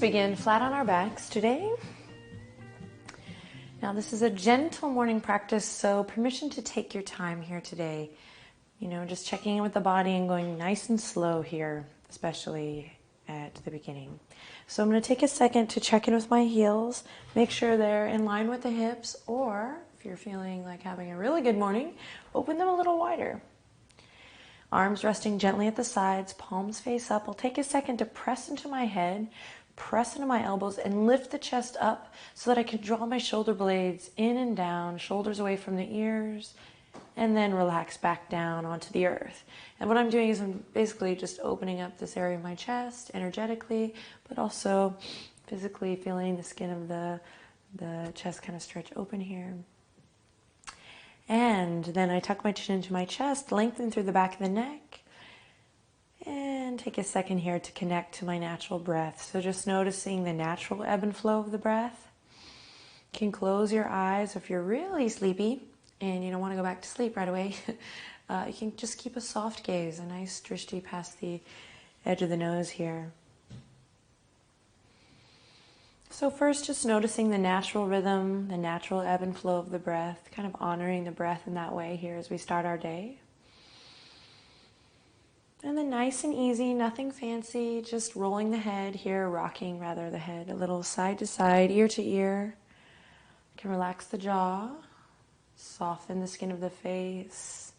begin flat on our backs today. Now this is a gentle morning practice, so permission to take your time here today. Just checking in with the body and going nice and slow here, especially at the beginning. So I'm going to take a second to check in with my heels, make sure they're in line with the hips, or if you're feeling like having a really good morning, open them a little wider. Arms resting gently at the sides, palms face up. I'll take a second to press into my head, press into my elbows, and lift the chest up so that I can draw my shoulder blades in and down, shoulders away from the ears, and then relax back down onto the earth. And what I'm doing is I'm basically just opening up this area of my chest energetically, but also physically feeling the skin of the chest kind of stretch open here. And then I tuck my chin into my chest, lengthen through the back of the neck, and take a second here to connect to my natural breath. So just noticing the natural ebb and flow of the breath. You can close your eyes if you're really sleepy and you don't want to go back to sleep right away. You can just keep a soft gaze, a nice drishti past the edge of the nose here. So first, just noticing the natural rhythm, the natural ebb and flow of the breath, kind of honoring the breath in that way here as we start our day. And then nice and easy, nothing fancy, just rolling the head here, rocking rather the head a little side to side, ear to ear. You can relax the jaw, soften the skin of the face,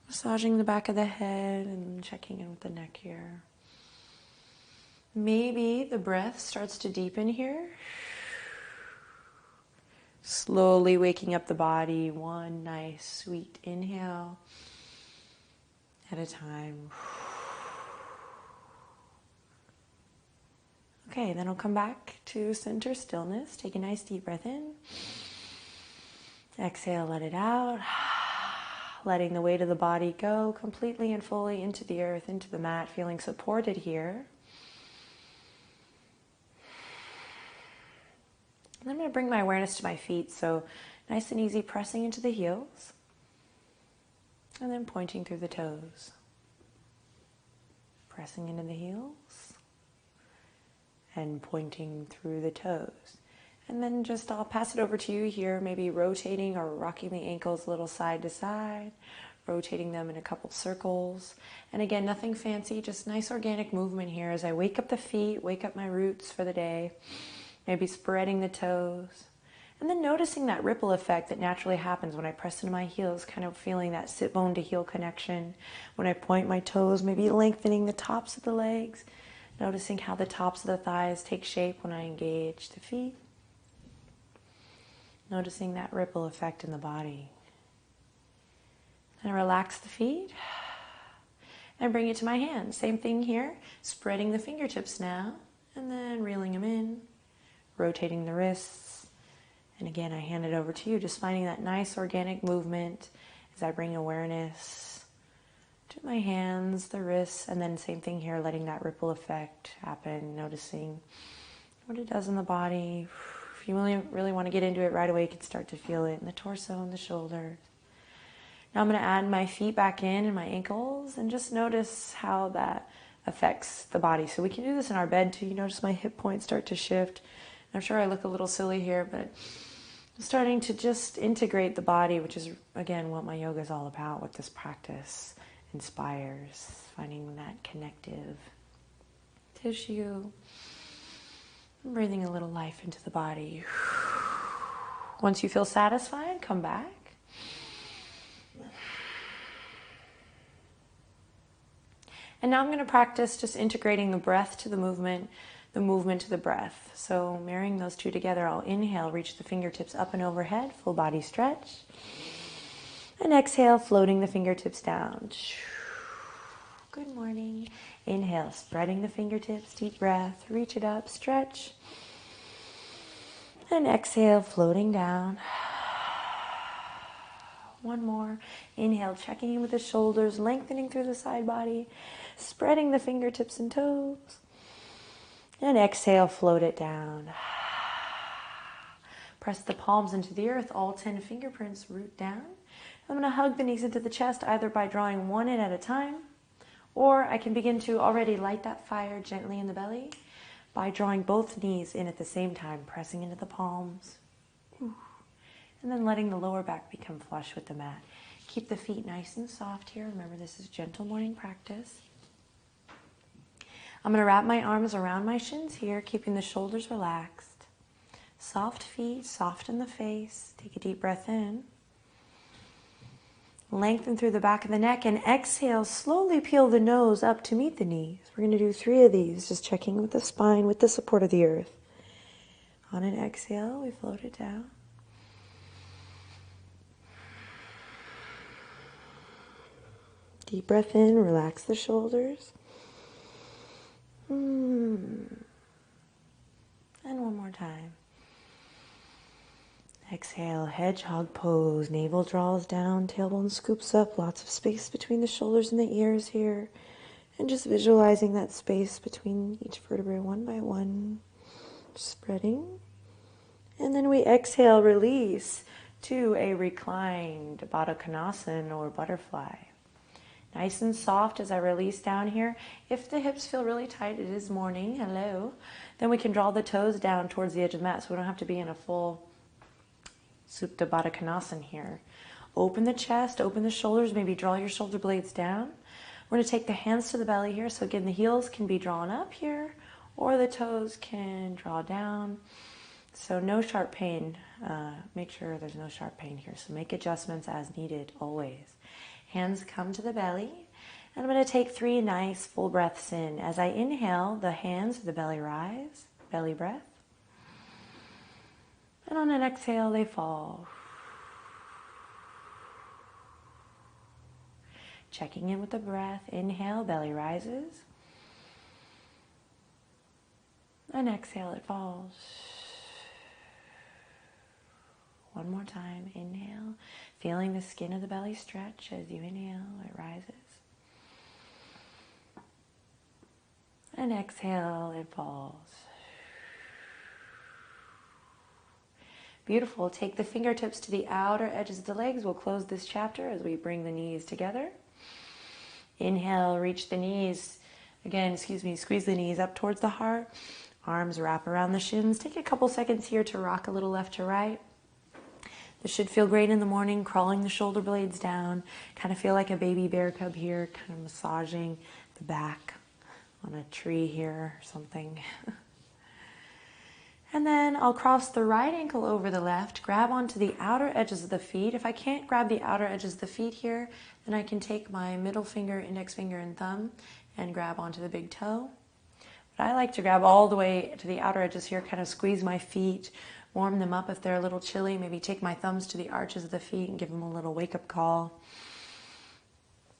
massaging the back of the head and checking in with the neck here. Maybe the breath starts to deepen here. Slowly waking up the body, one nice sweet inhale at a time. Okay, then I'll come back to center stillness. Take a nice deep breath in. Exhale, let it out. Letting the weight of the body go completely and fully into the earth, into the mat, feeling supported here. And I'm going to bring my awareness to my feet, so nice and easy, pressing into the heels, and then pointing through the toes. Pressing into the heels, and pointing through the toes. And then just I'll pass it over to you here, maybe rotating or rocking the ankles a little side to side, rotating them in a couple circles. And again, nothing fancy, just nice organic movement here as I wake up the feet, wake up my roots for the day. Maybe spreading the toes. And then noticing that ripple effect that naturally happens when I press into my heels, kind of feeling that sit bone to heel connection. When I point my toes, maybe lengthening the tops of the legs. Noticing how the tops of the thighs take shape when I engage the feet. Noticing that ripple effect in the body. And I relax the feet. And bring it to my hands. Same thing here. Spreading the fingertips now. And then reeling them in. Rotating the wrists, and again I hand it over to you, just finding that nice organic movement as I bring awareness to my hands, the wrists, and then same thing here, letting that ripple effect happen, noticing what it does in the body. If you really want to get into it right away, you can start to feel it in the torso and the shoulders. Now I'm going to add my feet back in and my ankles, and just notice how that affects the body. So we can do this in our bed too. You notice my hip points start to shift. I'm sure I look a little silly here, but I'm starting to just integrate the body, which is, again, what my yoga is all about, what this practice inspires, finding that connective tissue, and breathing a little life into the body. Once you feel satisfied, come back. And now I'm going to practice just integrating the breath to the movement to the breath. So marrying those two together, I'll inhale, reach the fingertips up and overhead, full body stretch. And exhale, floating the fingertips down. Good morning. Inhale, spreading the fingertips, deep breath, reach it up, stretch. And exhale, floating down. One more. Inhale, checking in with the shoulders, lengthening through the side body, spreading the fingertips and toes. And exhale, float it down. Press the palms into the earth, all 10 fingerprints root down. I'm going to hug the knees into the chest, either by drawing one in at a time, or I can begin to already light that fire gently in the belly by drawing both knees in at the same time, pressing into the palms. And then letting the lower back become flush with the mat. Keep the feet nice and soft here. Remember, this is gentle morning practice. I'm going to wrap my arms around my shins here, keeping the shoulders relaxed. Soft feet, soften the face. Take a deep breath in. Lengthen through the back of the neck and exhale. Slowly peel the nose up to meet the knees. We're going to do 3 of these, just checking with the spine, with the support of the earth. On an exhale, we float it down. Deep breath in, relax the shoulders. And one more time. Exhale, hedgehog pose. Navel draws down, tailbone scoops up. Lots of space between the shoulders and the ears here. And just visualizing that space between each vertebrae one by one. Spreading. And then we exhale, release to a reclined Baddha Konasana or butterfly. Nice and soft as I release down here. If the hips feel really tight, it is morning, hello. Then we can draw the toes down towards the edge of the mat so we don't have to be in a full Supta Baddha Konasana here. Open the chest, open the shoulders, maybe draw your shoulder blades down. We're going to take the hands to the belly here. So again, the heels can be drawn up here or the toes can draw down. So no sharp pain. Make sure there's no sharp pain here. So make adjustments as needed always. Hands come to the belly. And I'm going to take 3 nice full breaths in. As I inhale, the hands to the belly rise, belly breath. And on an exhale, they fall. Checking in with the breath. Inhale, belly rises. And exhale, it falls. One more time. Inhale. Feeling the skin of the belly stretch as you inhale, it rises. And exhale, it falls. Beautiful. Take the fingertips to the outer edges of the legs. We'll close this chapter as we bring the knees together. Inhale, reach the knees. Again, squeeze the knees up towards the heart. Arms wrap around the shins. Take a couple seconds here to rock a little left to right. This should feel great in the morning, crawling the shoulder blades down. Kind of feel like a baby bear cub here, kind of massaging the back on a tree here or something. And then I'll cross the right ankle over the left, grab onto the outer edges of the feet. If I can't grab the outer edges of the feet here, then I can take my middle finger, index finger, and thumb and grab onto the big toe. But I like to grab all the way to the outer edges here, kind of squeeze my feet, warm them up if they're a little chilly. Maybe take my thumbs to the arches of the feet and give them a little wake-up call.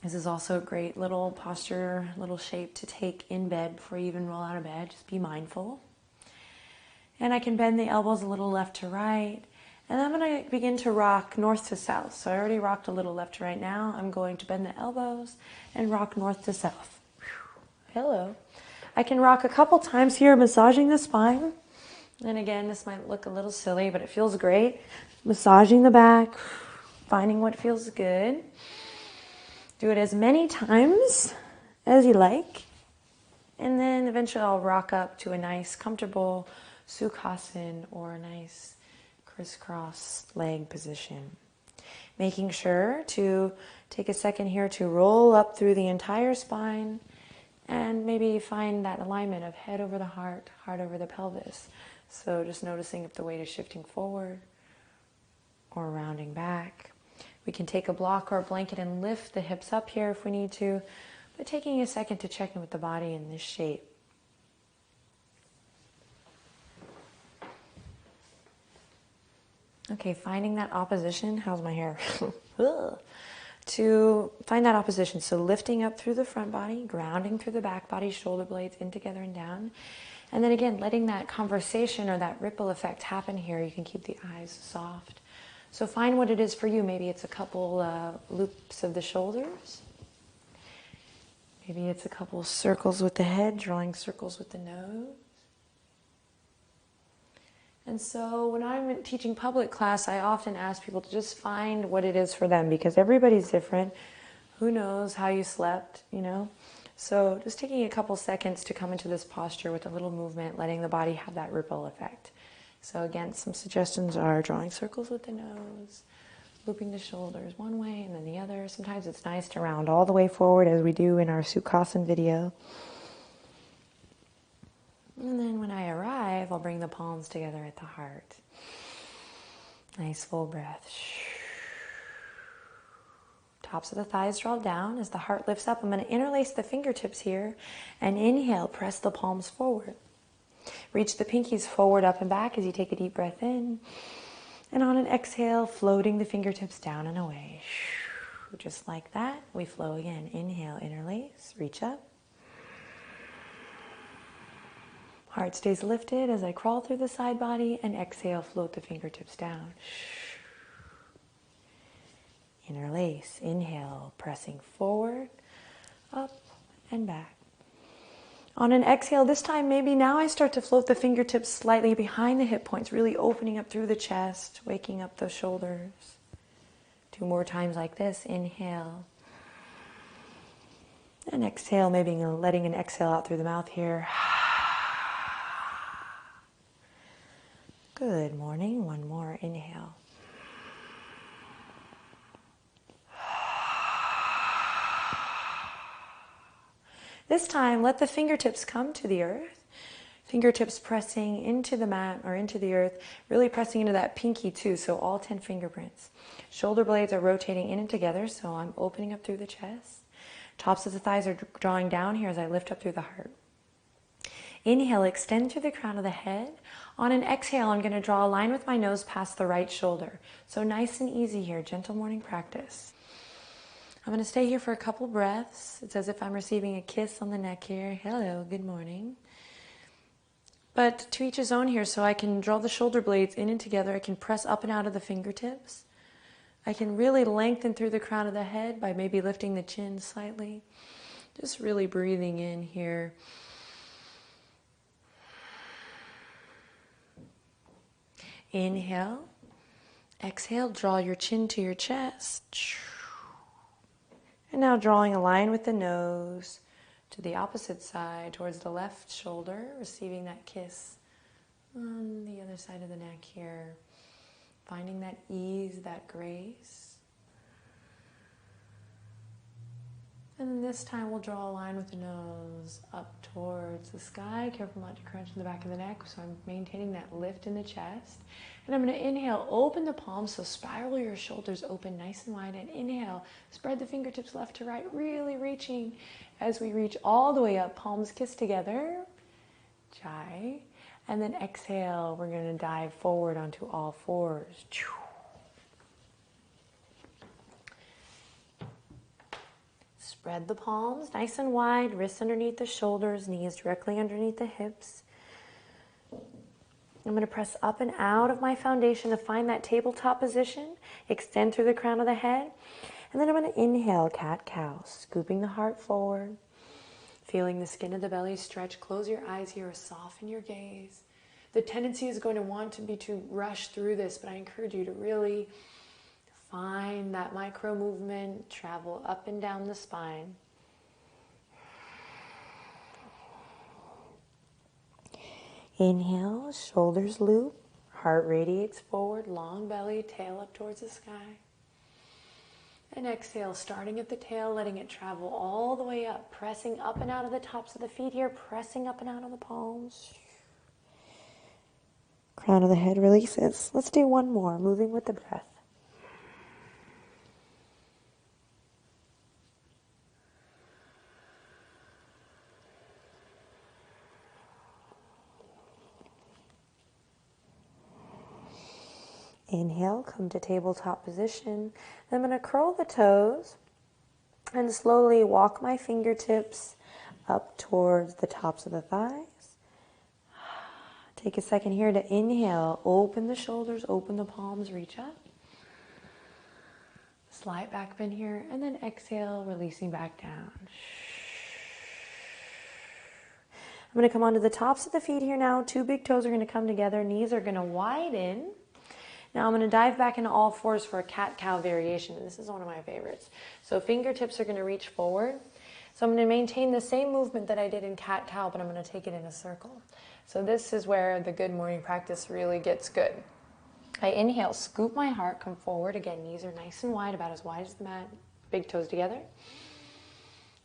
This is also a great little posture, little shape to take in bed before you even roll out of bed. Just be mindful. And I can bend the elbows a little left to right. And I'm going to begin to rock north to south. So I already rocked a little left to right now. I'm going to bend the elbows and rock north to south. Hello. I can rock a couple times here, massaging the spine. And again, this might look a little silly, but it feels great. Massaging the back, finding what feels good. Do it as many times as you like. And then eventually I'll rock up to a nice, comfortable Sukhasana or a nice crisscross leg position. Making sure to take a second here to roll up through the entire spine and maybe find that alignment of head over the heart, heart over the pelvis. So just noticing if the weight is shifting forward or rounding back. We can take a block or a blanket and lift the hips up here if we need to, but taking a second to check in with the body in this shape. Okay, finding that opposition. How's my hair? To find that opposition. So lifting up through the front body, grounding through the back body, shoulder blades in together and down. And then again, letting that conversation or that ripple effect happen here. You can keep the eyes soft. So find what it is for you. Maybe it's a couple loops of the shoulders. Maybe it's a couple circles with the head, drawing circles with the nose. And so when I'm teaching public class, I often ask people to just find what it is for them because everybody's different. Who knows how you slept, you know? So just taking a couple seconds to come into this posture with a little movement, letting the body have that ripple effect. So again, some suggestions are drawing circles with the nose, looping the shoulders one way and then the other. Sometimes it's nice to round all the way forward as we do in our Sukhasana video. And then when I arrive, I'll bring the palms together at the heart. Nice full breath. Tops of the thighs draw down as the heart lifts up. I'm going to interlace the fingertips here and inhale, press the palms forward. Reach the pinkies forward, up and back as you take a deep breath in. And on an exhale, floating the fingertips down and away. Just like that, we flow again. Inhale, interlace, reach up. Heart stays lifted as I crawl through the side body, and exhale, float the fingertips down. Interlace, inhale, pressing forward, up and back. On an exhale, this time maybe now I start to float the fingertips slightly behind the hip points, really opening up through the chest, waking up the shoulders. 2 more times like this. Inhale. And exhale, maybe letting an exhale out through the mouth here. Good morning. One more. Inhale. This time, let the fingertips come to the earth. Fingertips pressing into the mat or into the earth, really pressing into that pinky too, so all 10 fingerprints. Shoulder blades are rotating in and together, so I'm opening up through the chest. Tops of the thighs are drawing down here as I lift up through the heart. Inhale, extend through the crown of the head. On an exhale, I'm going to draw a line with my nose past the right shoulder. So nice and easy here, gentle morning practice. I'm going to stay here for a couple breaths. It's as if I'm receiving a kiss on the neck here. Hello, good morning. But to each his own here, so I can draw the shoulder blades in and together. I can press up and out of the fingertips. I can really lengthen through the crown of the head by maybe lifting the chin slightly. Just really breathing in here. Inhale. Exhale, draw your chin to your chest. And now drawing a line with the nose to the opposite side, towards the left shoulder, receiving that kiss on the other side of the neck here. Finding that ease, that grace. And then this time we'll draw a line with the nose up towards the sky. Careful not to crunch in the back of the neck, so I'm maintaining that lift in the chest. And I'm going to inhale, open the palms, so spiral your shoulders open nice and wide. And inhale, spread the fingertips left to right, really reaching as we reach all the way up, palms kiss together. Chai. And then exhale, we're going to dive forward onto all fours. Spread the palms nice and wide, wrists underneath the shoulders, knees directly underneath the hips. I'm going to press up and out of my foundation to find that tabletop position. Extend through the crown of the head. And then I'm going to inhale, cat-cow, scooping the heart forward. Feeling the skin of the belly stretch. Close your eyes here, soften your gaze. The tendency is going to want to be to rush through this, but I encourage you to really find that micro movement, travel up and down the spine. Inhale, shoulders loop, heart radiates forward, long belly, tail up towards the sky. And exhale, starting at the tail, letting it travel all the way up, pressing up and out of the tops of the feet here, pressing up and out of the palms. Crown of the head releases. Let's do one more, moving with the breath. Inhale, come to tabletop position. Then I'm going to curl the toes and slowly walk my fingertips up towards the tops of the thighs. Take a second here to inhale, open the shoulders, open the palms, reach up. Slight back bend here, and then exhale, releasing back down. I'm going to come onto the tops of the feet here now. 2 big toes are going to come together, knees are going to widen. Now I'm going to dive back into all fours for a cat-cow variation. This is one of my favorites. So fingertips are going to reach forward. So I'm going to maintain the same movement that I did in cat-cow, but I'm going to take it in a circle. So this is where the good morning practice really gets good. I inhale, scoop my heart, come forward. Again, knees are nice and wide, about as wide as the mat. Big toes together.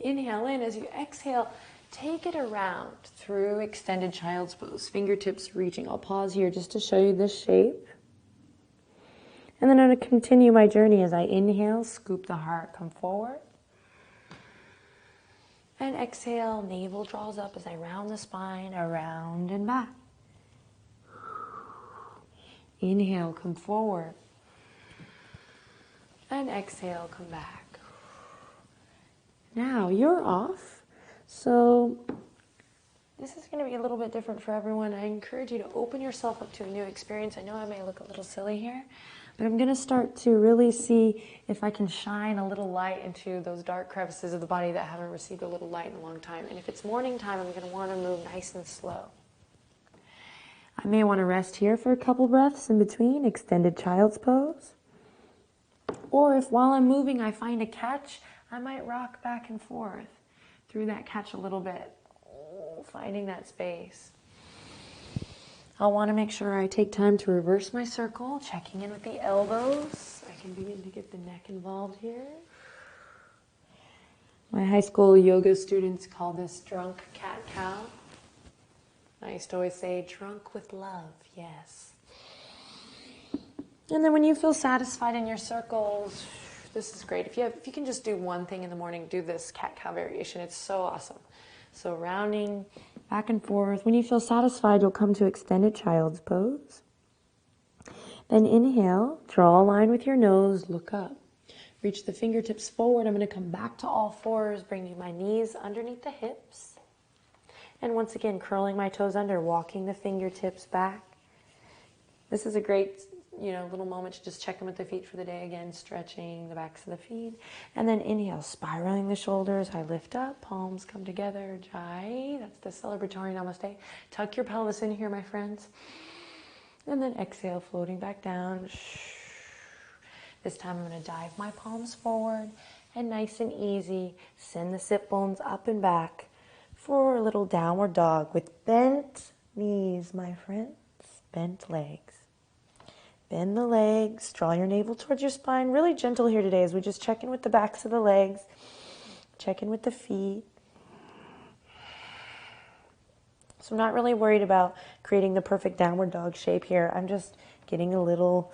Inhale in. As you exhale, take it around through extended child's pose. Fingertips reaching. I'll pause here just to show you this shape. And then I'm going to continue my journey as I inhale, scoop the heart, come forward. And exhale, navel draws up as I round the spine, around and back. Inhale, come forward. And exhale, come back. Now you're off. So this is going to be a little bit different for everyone. I encourage you to open yourself up to a new experience. I know I may look a little silly here, but I'm going to start to really see if I can shine a little light into those dark crevices of the body that haven't received a little light in a long time. And if it's morning time, I'm going to want to move nice and slow. I may want to rest here for a couple breaths in between, extended child's pose. Or if while I'm moving I find a catch, I might rock back and forth through that catch a little bit, finding that space. I'll want to make sure I take time to reverse my circle, checking in with the elbows. I can begin to get the neck involved here. My high school yoga students call this drunk cat-cow. I used to always say, drunk with love, yes. And then when you feel satisfied in your circles, this is great. If you can just do one thing in the morning, do this cat-cow variation. It's so awesome. So rounding back and forth. When you feel satisfied, you'll come to extended child's pose. Then inhale, draw a line with your nose, look up. Reach the fingertips forward. I'm going to come back to all fours, bringing my knees underneath the hips. And once again, curling my toes under, walking the fingertips back. This is a great little moment to just check in with the feet for the day. Again, stretching the backs of the feet. And then inhale, spiraling the shoulders. I lift up, palms come together. Jai, that's the celebratory namaste. Tuck your pelvis in here, my friends. And then exhale, floating back down. This time I'm going to dive my palms forward. And nice and easy, send the sit bones up and back for a little downward dog with bent knees, my friends. Bent legs. Bend the legs, draw your navel towards your spine. Really gentle here today as we just check in with the backs of the legs. Check in with the feet. So I'm not really worried about creating the perfect downward dog shape here. I'm just getting a little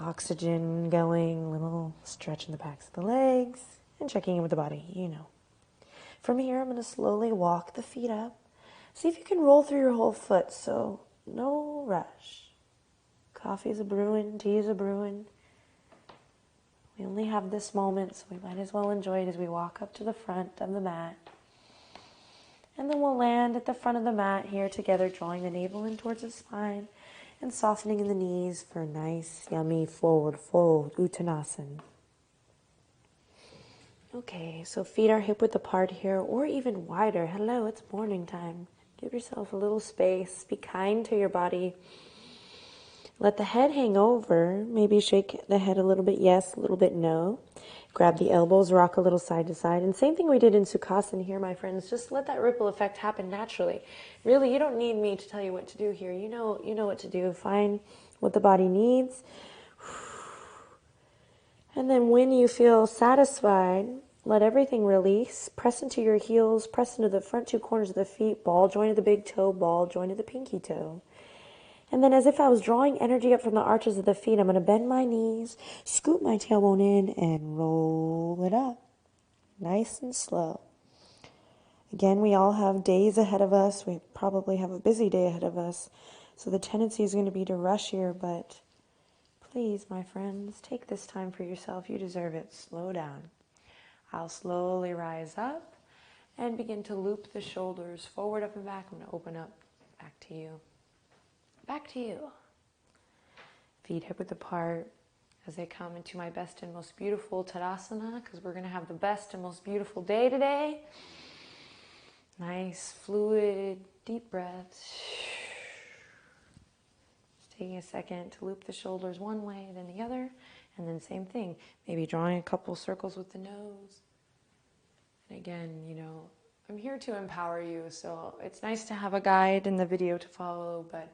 oxygen going, a little stretch in the backs of the legs, and checking in with the body, From here, I'm going to slowly walk the feet up. See if you can roll through your whole foot, so no rush. Coffee's a brewing, tea's a brewing. We only have this moment, so we might as well enjoy it as we walk up to the front of the mat. And then we'll land at the front of the mat here together, drawing the navel in towards the spine and softening in the knees for a nice, yummy forward fold, Uttanasana. Okay, so feet are hip-width apart here, or even wider. Hello, it's morning time. Give yourself a little space. Be kind to your body. Let the head hang over. Maybe shake the head a little bit yes, a little bit no. Grab the elbows, rock a little side to side. And same thing we did in Sukhasana here, my friends. Just let that ripple effect happen naturally. Really, you don't need me to tell you what to do here. You know what to do. Find what the body needs. And then when you feel satisfied, let everything release. Press into your heels. Press into the front two corners of the feet. Ball joint of the big toe. Ball joint of the pinky toe. And then as if I was drawing energy up from the arches of the feet, I'm going to bend my knees, scoop my tailbone in, and roll it up. Nice and slow. Again, we all have days ahead of us. We probably have a busy day ahead of us. So the tendency is going to be to rush here, but please, my friends, take this time for yourself. You deserve it. Slow down. I'll slowly rise up and begin to loop the shoulders forward, up, and back. I'm going to open up back to you. Back to you. Feet hip-width apart as they come into my best and most beautiful Tadasana, because we're going to have the best and most beautiful day today. Nice, fluid, deep breaths. Just taking a second to loop the shoulders one way, then the other, and then same thing. Maybe drawing a couple circles with the nose. And again, you know, I'm here to empower you, so it's nice to have a guide in the video to follow, but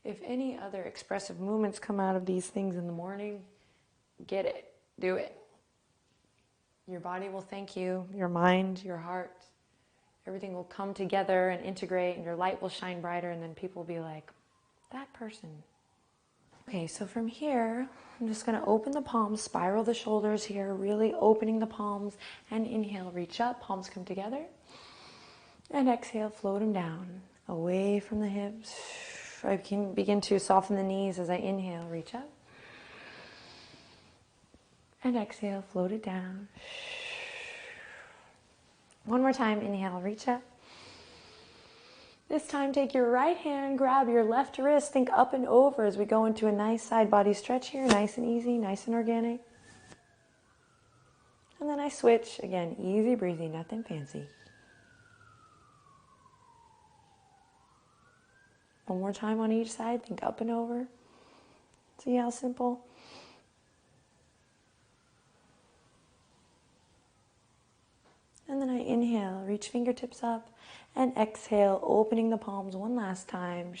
if any other expressive movements come out of these things in the morning, get it, do it. Your body will thank you, your mind, your heart. Everything will come together and integrate, and your light will shine brighter, and then people will be like, that person. Okay, so from here, I'm just going to open the palms, spiral the shoulders here, really opening the palms, and inhale, reach up, palms come together, and exhale, float them down, away from the hips. I can begin to soften the knees as I inhale, reach up, and exhale, float it down. One more time, inhale, reach up. This time, take your right hand, grab your left wrist, think up and over as we go into a nice side body stretch here, nice and easy, nice and organic. And then I switch, again, easy breezy, nothing fancy. One more time on each side, think up and over. See how simple? And then I inhale, reach fingertips up, and exhale, opening the palms one last time.